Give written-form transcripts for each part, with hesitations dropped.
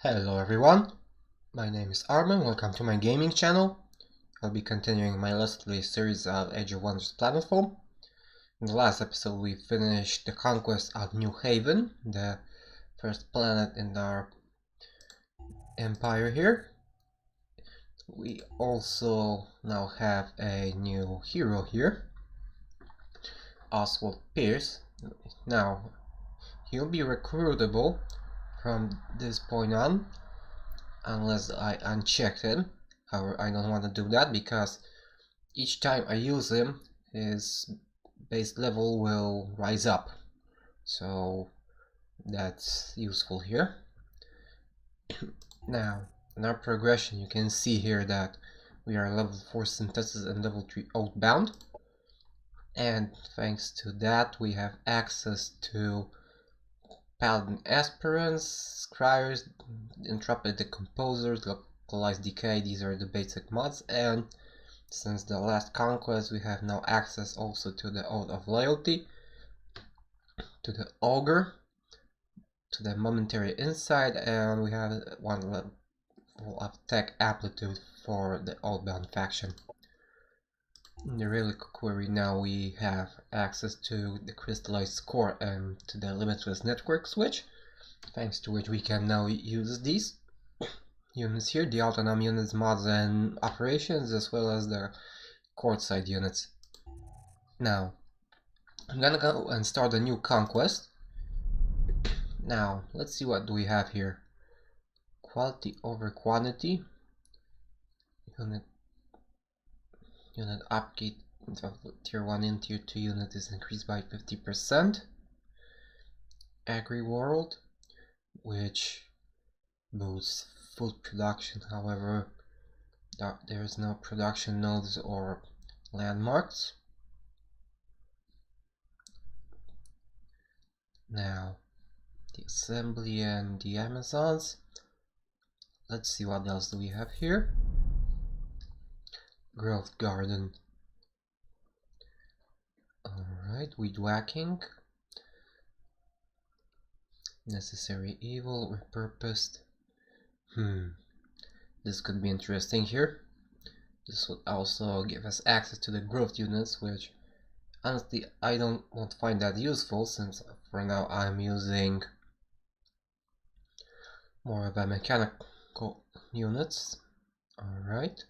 Hello everyone, my name is Armin, welcome to my gaming channel. I'll be continuing my Let's Play series of Age of Wonders Planetfall. In the last episode we finished the conquest of New Haven, the first planet in our empire here. We also now have a new hero here, Oswald Pierce. Now, he'll be recruitable from this point on, unless I uncheck him. However, I don't want to do that because each time I use him, his base level will rise up. So that's useful here. Now, in our progression, you can see here that we are level 4 synthesis and level 3 outbound. And thanks to that, we have access to Paladin Aspirants, Scryers, Intrepid Decomposers, Localized Decay, these are the basic mods, and since the last conquest we have now access also to the Oath of Loyalty, to the Augur, to the Momentary Insight, and we have one level of Tech Amplitude for the Outbound faction. In the Relic Query now we have access to the Crystallized Core and to the Limitless Network switch, thanks to which we can now use these units here, the autonomous units, mods and operations, as well as the courtside units. Now, I'm gonna go and start a new conquest. Now, let's see what do we have here. Quality over quantity. Unit upkeep of tier 1 and tier 2 unit is increased by 50%. Agri World, which boosts food production, however there is no production nodes or landmarks. Now the assembly and the Amazons. Let's see what else do we have here. Growth garden. Alright, weed whacking. Necessary evil, repurposed. This could be interesting here. This would also give us access to the growth units, which honestly I won't find that useful, since for now I'm using more of a mechanical units. Alright.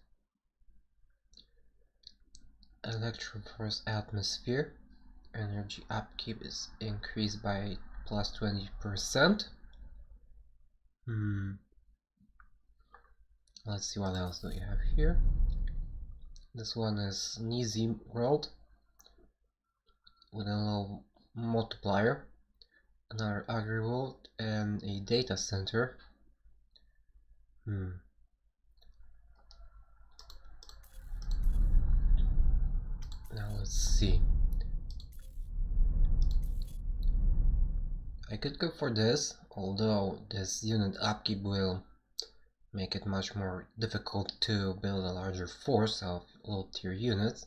Electroforce atmosphere. Energy upkeep is increased by plus 20%. Let's see what else do we have here. This one is an easy world with a little multiplier, another agri world, and a data center. Now let's see. I could go for this, although this unit upkeep will make it much more difficult to build a larger force of low tier units.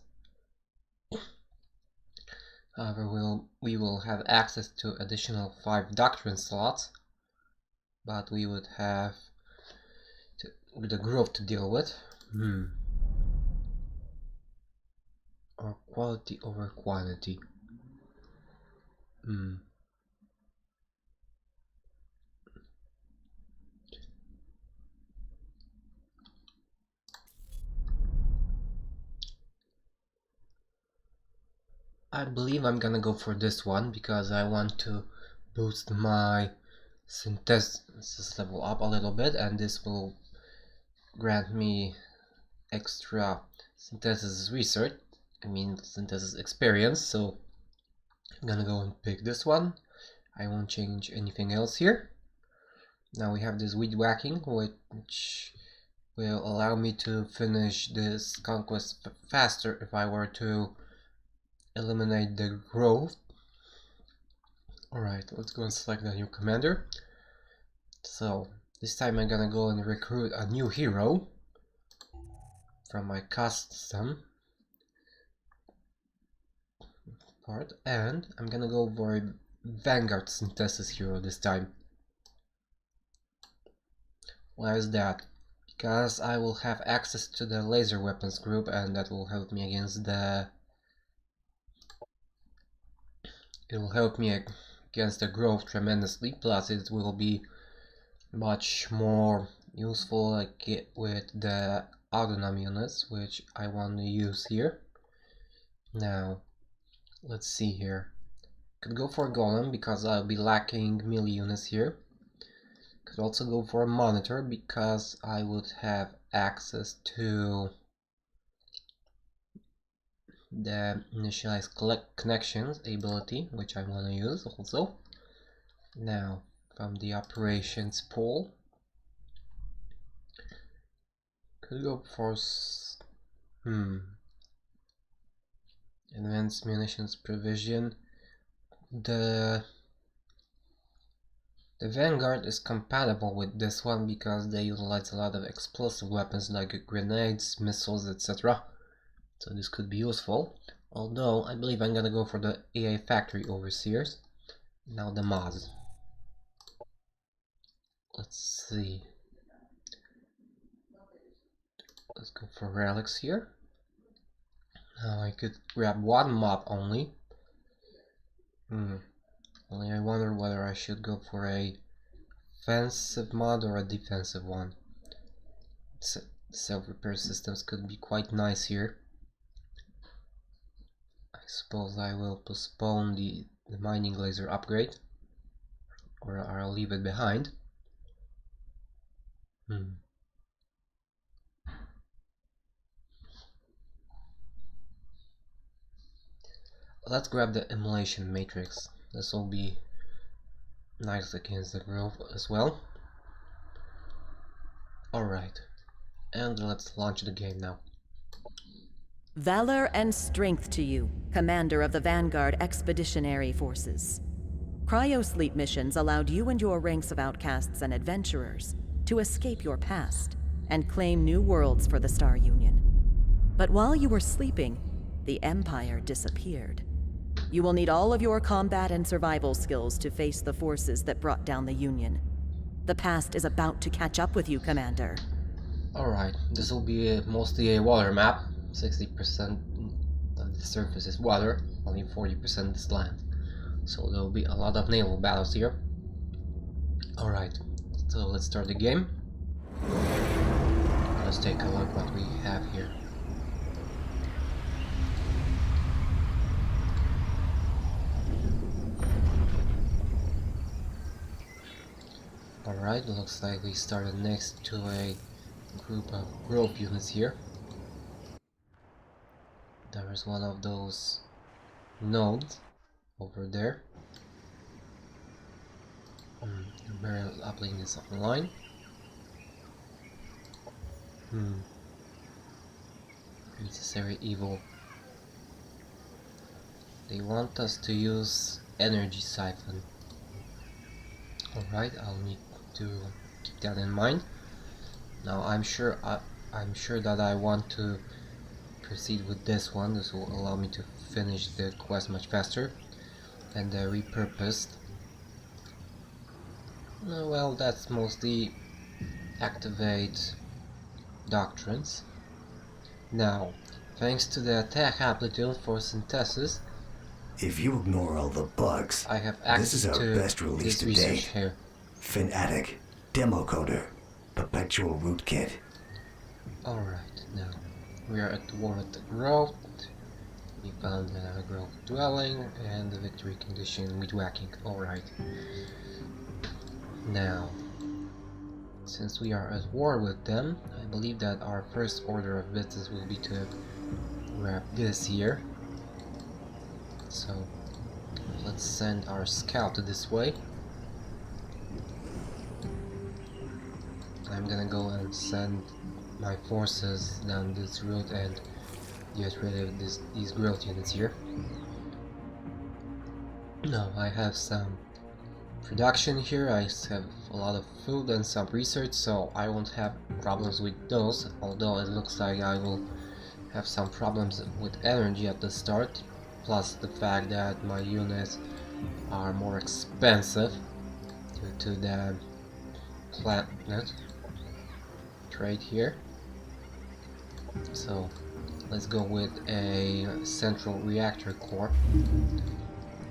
However, we will have access to additional 5 doctrine slots, but we would have the growth to deal with. Or quality over quantity. I believe I'm gonna go for this one because I want to boost my synthesis level up a little bit, and this will grant me extra synthesis research, synthesis experience, so I'm gonna go and pick this one. I won't change anything else here. Now we have this weed whacking, which will allow me to finish this conquest faster if I were to eliminate the growth. Alright, let's go and select the new commander. So this time I'm gonna go and recruit a new hero from my custom part, and I'm gonna go for a Vanguard synthesis hero this time. Why is that? Because I will have access to the laser weapons group, and that will help me against the... It will help me against the growth tremendously, plus it will be much more useful like with the autonom units, which I want to use here. Now, let's see here. Could go for a golem because I'll be lacking melee units here. Could also go for a monitor because I would have access to the initialize connections ability, which I want to use also. Now, from the operations pool, could go for advanced munitions provision. The Vanguard is compatible with this one because they utilize a lot of explosive weapons like grenades, missiles, etc. So this could be useful. Although I believe I'm gonna go for the AI Factory Overseers. Now the mods. Let's see. Let's go for relics here. Now I could grab one mob only. Only I wonder whether I should go for a offensive mod or a defensive one. Self-repair systems could be quite nice here. I suppose I will postpone the mining laser upgrade, or I'll leave it behind. Let's grab the emulation matrix. This will be nice against the growth as well. Alright, and let's launch the game now. Valor and strength to you, Commander of the Vanguard Expeditionary Forces. Cryosleep missions allowed you and your ranks of outcasts and adventurers to escape your past and claim new worlds for the Star Union. But while you were sleeping, the Empire disappeared. You will need all of your combat and survival skills to face the forces that brought down the Union. The past is about to catch up with you, Commander. Alright, this will be mostly a water map. 60% of the surface is water, only 40% is land. So there will be a lot of naval battles here. Alright, so let's start the game. Let's take a look what we have here. Alright, looks like we started next to a group of growth units here. There is one of those nodes over there. The barrel uplink is online. Necessary evil. They want us to use energy siphon. Alright, I'll need to keep that in mind. Now I'm sure that I want to proceed with this one. This will allow me to finish the quest much faster. And the repurposed. Well, that's mostly activate doctrines. Now, thanks to the attack amplitude for synthesis, if you ignore all the bugs, I have access this is our to best release to research date. here. Fanatic, Demo Coder, Perpetual Rootkit. Alright, now we are at the war with the growth. We found the growth dwelling and the victory condition with whacking. Alright. Now, since we are at war with them, I believe that our first order of business will be to grab this here. So, let's send our scout this way. I'm gonna go and send my forces down this route and get rid of these growth units here. Now I have some production here, I have a lot of food and some research, so I won't have problems with those, although it looks like I will have some problems with energy at the start, plus the fact that my units are more expensive due to the planet. trade here. So let's go with a central reactor core.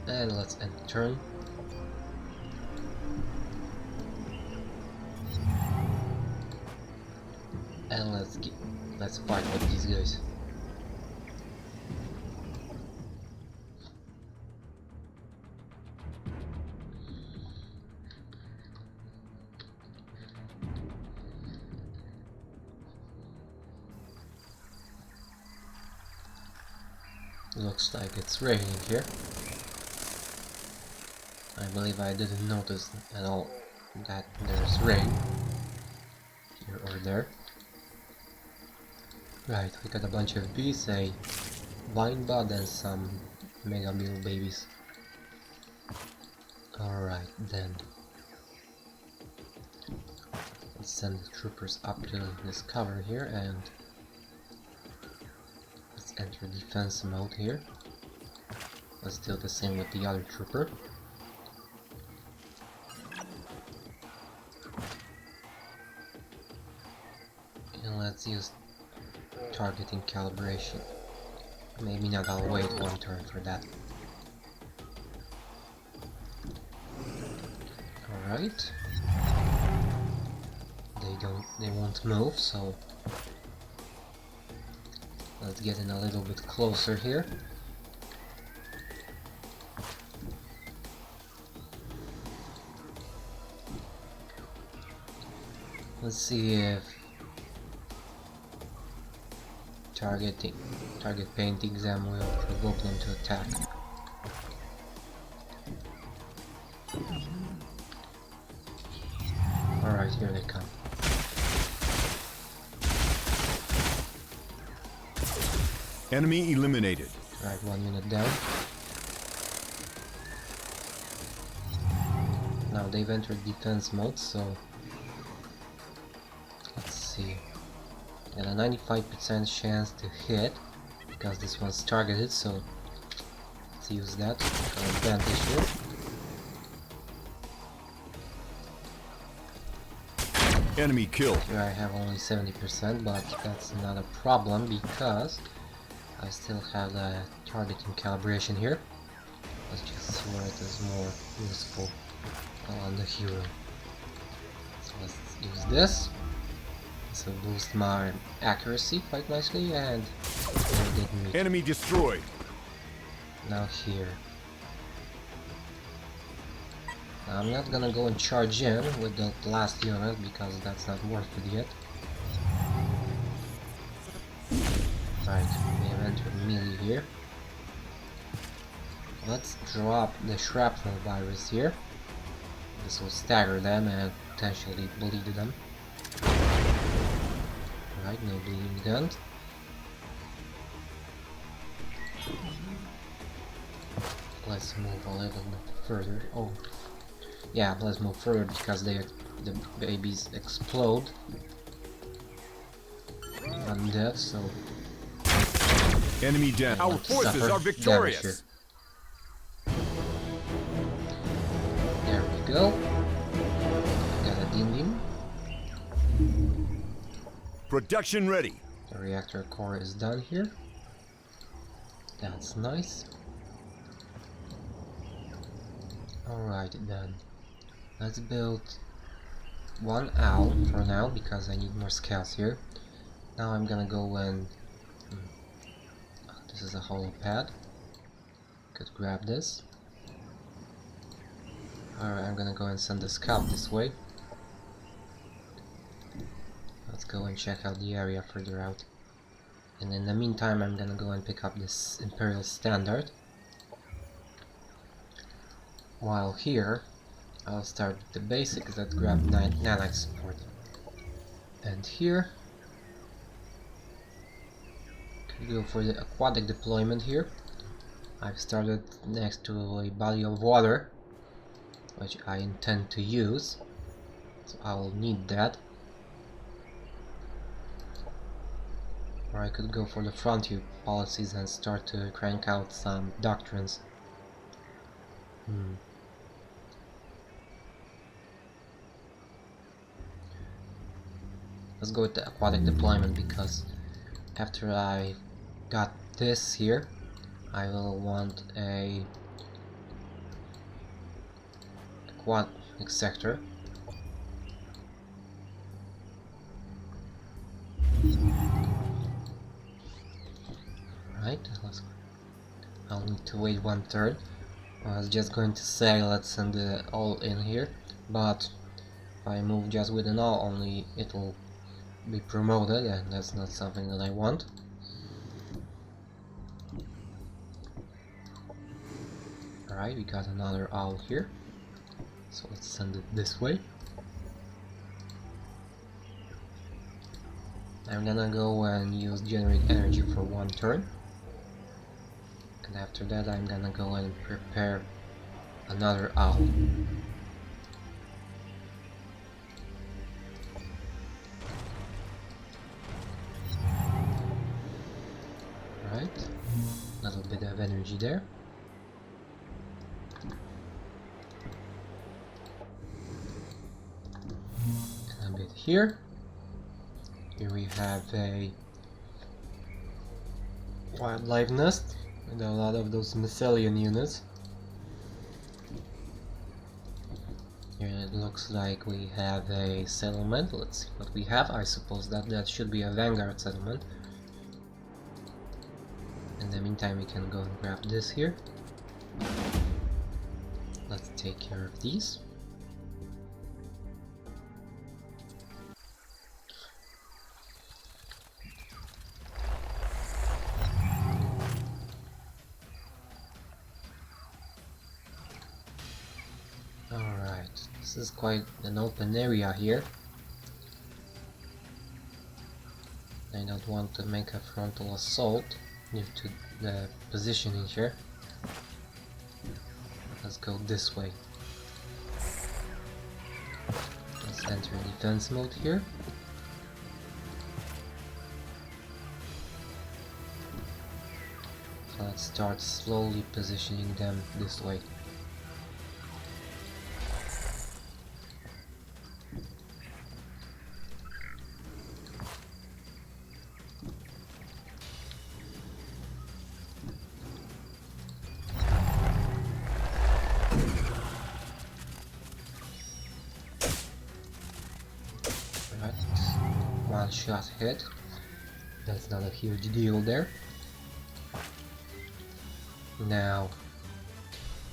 And let's end turn. And let's fight with these guys. Looks like it's raining here. I believe I didn't notice at all that there's rain here or there. Right, we got a bunch of bees, a vine bud and some mega mule babies. Alright then. Let's send the troopers up to this cover here and let's enter defense mode here. Let's do the same with the other trooper. And let's use targeting calibration. Maybe not, I'll wait one turn for that. Alright. They won't move, so let's get in a little bit closer here. Let's see if target paint exam will provoke them to attack. Alright, here they come. Enemy eliminated. Right, 1 unit down. Now they've entered defense mode, so let's see. Got a 95% chance to hit because this one's targeted, so let's use that for advantage here. Enemy killed. Here I have only 70%, but that's not a problem because I still have the targeting calibration here. Let's just see where it is more useful on the hero. So let's use this. This will boost my accuracy quite nicely and enemy destroyed. Now here. Now I'm not gonna go and charge in with the last unit because that's not worth it yet. Right, we have entered melee here. Let's drop the shrapnel virus here. This will stagger them and potentially bleed them. Right, no bleeding guns. Let's move a little bit further. Oh, yeah, let's move further because the babies explode on death, so enemy down. Our forces are victorious. There we go. Got a dim. Production ready. The reactor core is done here. That's nice. Alright then. Let's build one owl for now because I need more scouts here. Now I'm gonna go and this is a hollow pad. Could grab this. Alright, I'm gonna go and send a scout this way. Let's go and check out the area further out. And in the meantime, I'm gonna go and pick up this Imperial Standard. While here, I'll start with the basics that grab nanite support. And here, go for the aquatic deployment here. I've started next to a body of water, which I intend to use, so I will need that. Or I could go for the frontier policies and start to crank out some doctrines. let's go with the aquatic deployment, because after I got this here, I will want a aquatic sector. Right, I'll need to wait 1 turn. I was just going to say let's send it all in here, but if I move just with an all, only it'll be promoted, and that's not something that I want. Alright, we got another owl here, so let's send it this way. I'm gonna go and use generate energy for 1 turn, and after that I'm gonna go and prepare another owl. Right, a little bit of energy there. And a bit here. Here we have a wildlife nest with a lot of those mycelium units. Here it looks like we have a settlement. Let's see what we have. I suppose that should be a vanguard settlement. In the meantime, we can go and grab this here. Let's take care of these. Alright, this is quite an open area here. I don't want to make a frontal assault due to the positioning here. Let's go this way. Let's enter defense mode here. So let's start slowly positioning them this way. One shot hit. That's not a huge deal there. Now,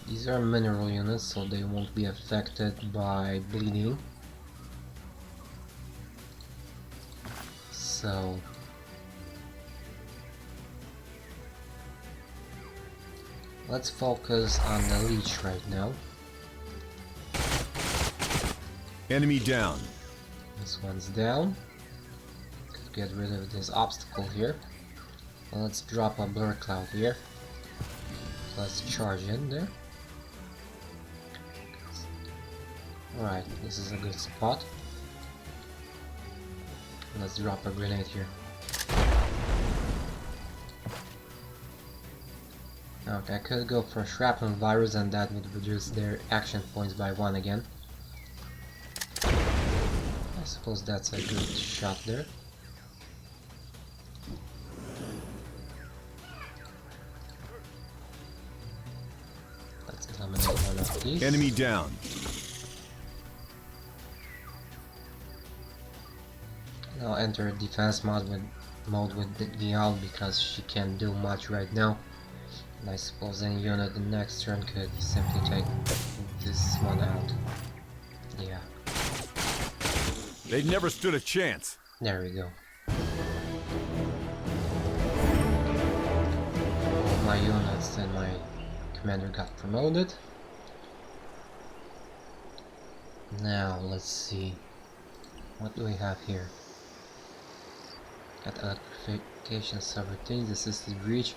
these are mineral units, so they won't be affected by bleeding. So let's focus on the leech right now. Enemy down. This one's down. Could get rid of this obstacle here. Well, let's drop a blur cloud here. Let's charge in there. Alright, this is a good spot. Let's drop a grenade here. Okay, I could go for shrapnel virus, and that would reduce their action points by 1 again. I suppose that's a good shot there. Let's eliminate one of these. Enemy down. I'll enter defense mode with the owl, because she can't do much right now. And I suppose any unit the next turn could simply take this one out. Yeah. They never stood a chance. There we go. All my units and my commander got promoted. Now let's see. What do we have here? Got electrification subroutines, assisted breach.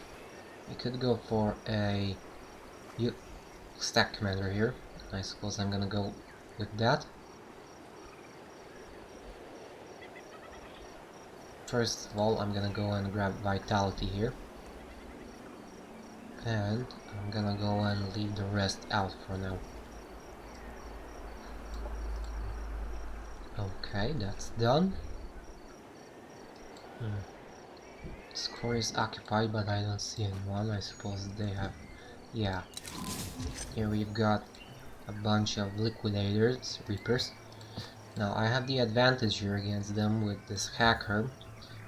We could go for a stack commander here. I suppose I'm gonna go with that. First of all, I'm gonna go and grab vitality here. And I'm gonna go and leave the rest out for now. Okay, that's done. Score is occupied, but I don't see anyone. I suppose they have... Yeah. Here we've got a bunch of liquidators, reapers. Now I have the advantage here against them with this hacker,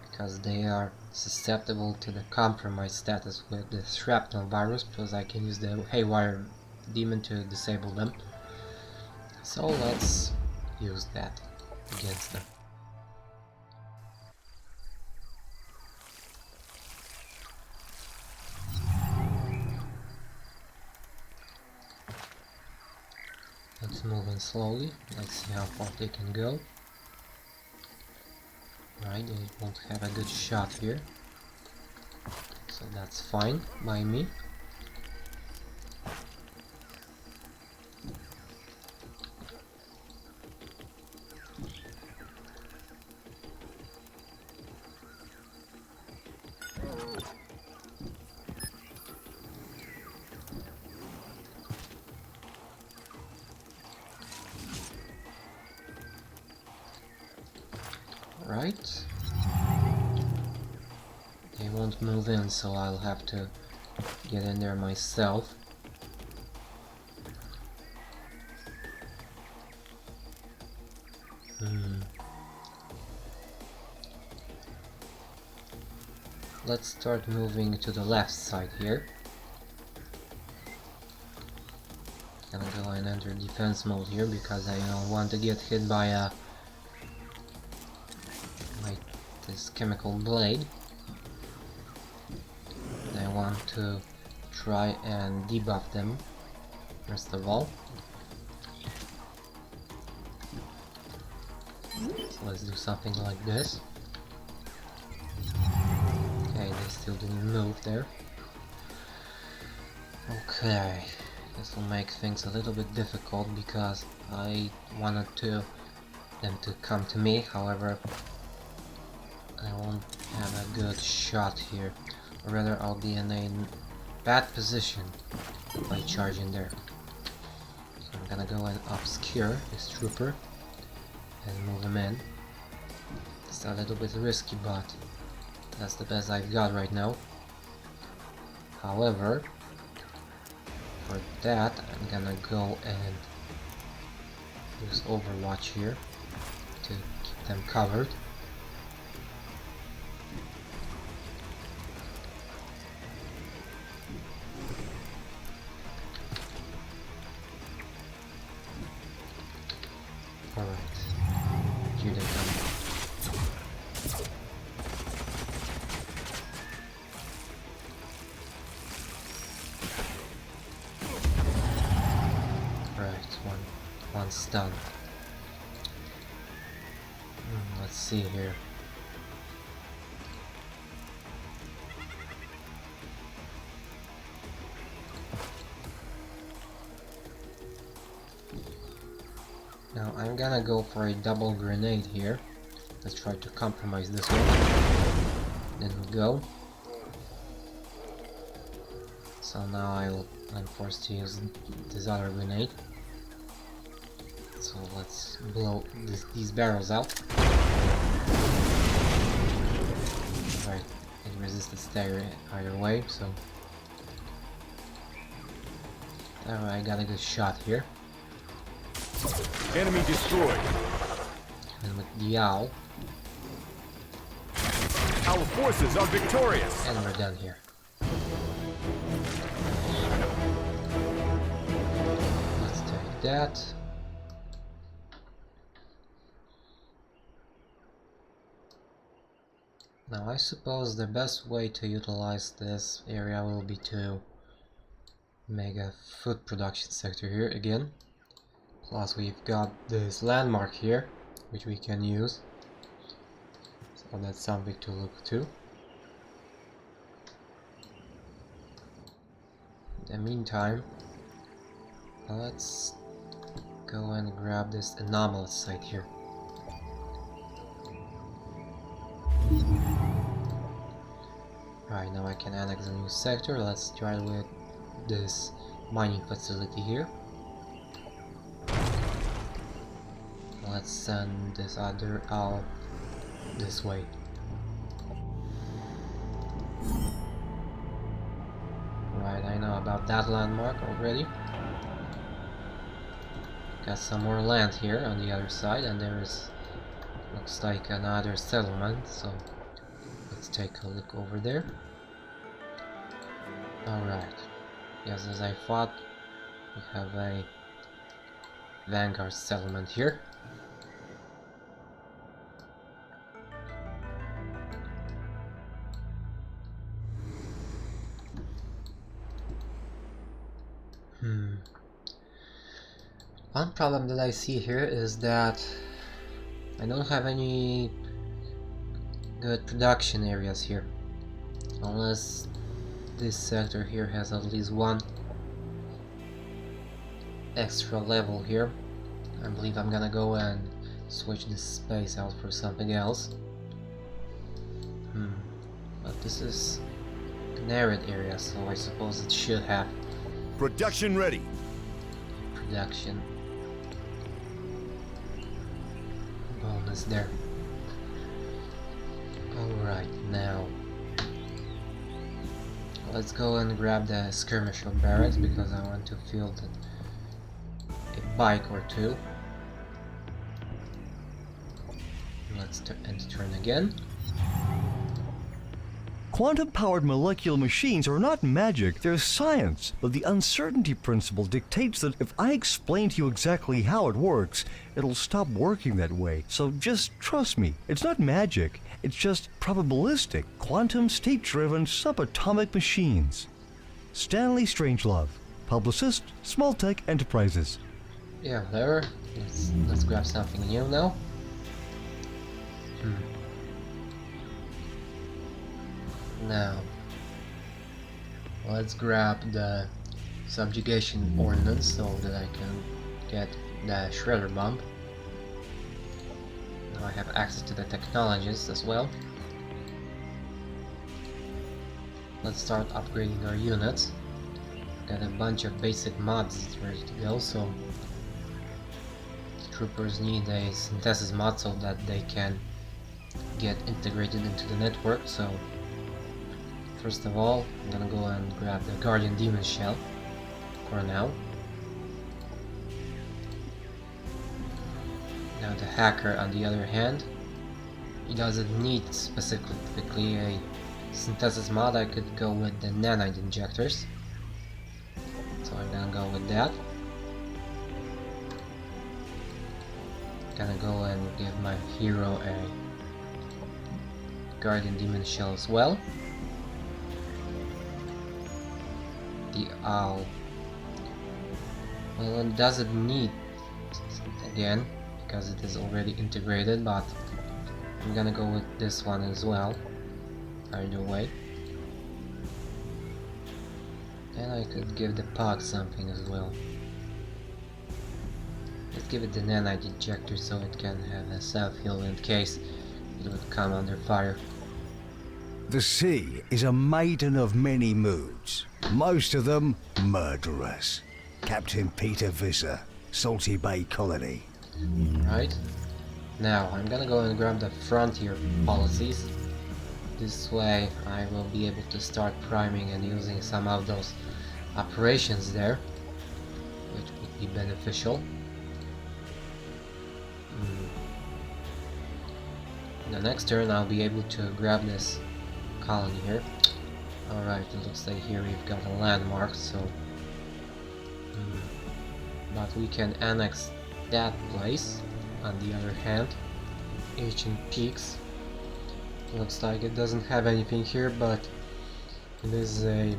because they are susceptible to the compromise status with the shrapnel virus, because I can use the haywire demon to disable them. So let's use that against them. Let's move in slowly. Let's see how far they can go. Right, they won't have a good shot here. So that's fine by me. Right. They won't move in, so I'll have to get in there myself. Let's start moving to the left side here. Gonna go and enter defense mode here because I don't want to get hit by this chemical blade. I want to try and debuff them first of all. So let's do something like this. Okay, they still didn't move there. Okay, this will make things a little bit difficult because I wanted them to come to me. However, I won't have a good shot here, or rather I'll be in a bad position by charging there. So I'm gonna go and obscure this trooper and move him in. It's a little bit risky, but that's the best I've got right now. However, for that I'm gonna go and use Overwatch here to keep them covered. One's done. Let's see here. Now I'm gonna go for a double grenade here. Let's try to compromise this one. Didn't go. So now I'm forced to use this other grenade. So let's blow these barrels out. Right, it resisted stay either way, so... Alright, I got a good shot here. Enemy destroyed. And with the owl. Our forces are victorious. And we're done here. Let's take that. Now I suppose the best way to utilize this area will be to make a food production sector here again. Plus we've got this landmark here, which we can use. So that's something to look to. In the meantime, let's go and grab this anomalous site here. Right, now I can annex a new sector. Let's try with this mining facility here. Let's send this other owl this way. about that landmark already. Got some more land here on the other side, and there is, looks like, another settlement, so let's take a look over there. Alright, yes, as I thought, we have a Vanguard settlement here. One problem that I see here is that I don't have any good production areas here. Unless this sector here has at least one extra level here. I believe I'm gonna go and switch this space out for something else. But this is an arid area, so I suppose it should have Production ready. production bonus there. Alright, now let's go and grab the skirmisher barracks because I want to field a bike or two. Let's turn again. Quantum-powered molecular machines are not magic, they're science. But the uncertainty principle dictates that if I explain to you exactly how it works, it'll stop working that way. So just trust me. It's not magic, it's just probabilistic, quantum state-driven subatomic machines. Stanley Strangelove, publicist, Smalltech Enterprises. Yeah, whatever. Let's grab something new now. Now, let's grab the subjugation ordnance so that I can get the shredder bomb. Now I have access to the technologies as well. Let's start upgrading our units. Got a bunch of basic mods ready to go, so troopers need a synthesis mod so that they can get integrated into the network. So first of all, I'm gonna go and grab the Guardian Demon Shell for now. Now the hacker, on the other hand, he doesn't need specifically a synthesis mod. I could go with the nanite injectors, so I'm gonna go with that. Gonna go and give my hero a Guardian Demon Shell as well. The owl, well, it doesn't need again because it is already integrated, but I'm gonna go with this one as well either way. And I could give the pug something as well. Let's give it the nanite ejector so it can have a self-heal in case it would come under fire. The sea is a maiden of many moods, most of them murderous. Captain Peter Visser, Salty Bay Colony. Right. Now I'm gonna go and grab the frontier policies. This way I will be able to start priming and using some of those operations there, which would be beneficial. The next turn I'll be able to grab this colony here. Alright, it looks like here we've got a landmark, so but we can annex that place. On the other hand, Ancient Peaks looks like it doesn't have anything here, but it is a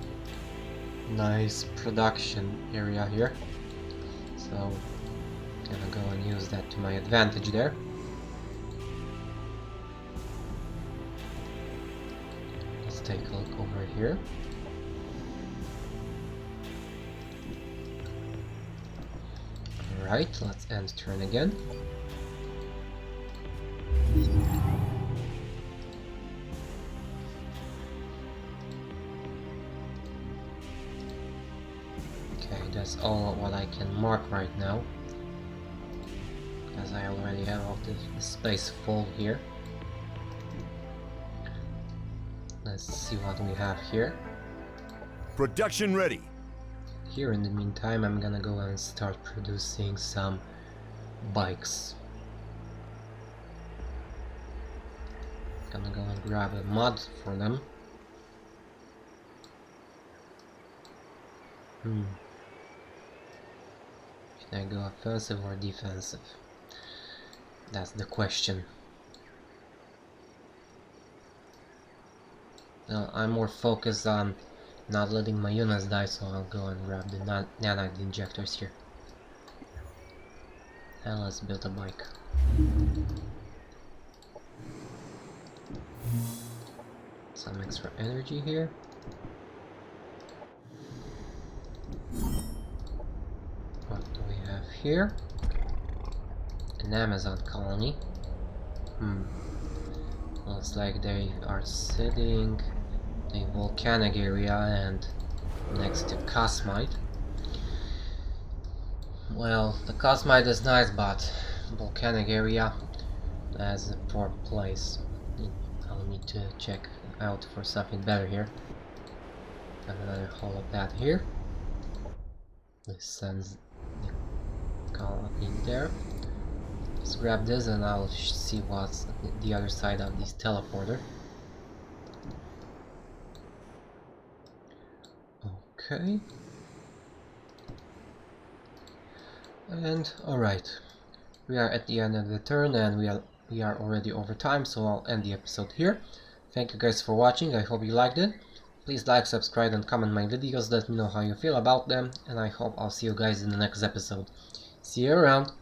nice production area here, so I'm gonna go and use that to my advantage there. Let's take a look over here. Alright, let's end turn again. Okay, that's all what I can mark right now, as I already have all the space full here. Let's see what we have here. Production ready. here. In the meantime, I'm gonna go and start producing some bikes. Gonna go and grab a mod for them. Should I go offensive or defensive? That's the question. Well, I'm more focused on not letting my units die, so I'll go and grab the nanite injectors here. And let's build a bike. Some extra energy here. What do we have here? An Amazon colony. Looks like they are sitting in a volcanic area and next to Cosmite. Well, the Cosmite is nice, but volcanic area, that's a poor place. I'll need to check out for something better here. Got another hollow pad here. This sends the colony there. Let's grab this and I'll see what's the other side of this teleporter. Okay. And alright. We are at the end of the turn and we are already over time, so I'll end the episode here. Thank you guys for watching, I hope you liked it. Please like, subscribe and comment my videos, let me know how you feel about them, and I hope I'll see you guys in the next episode. See you around!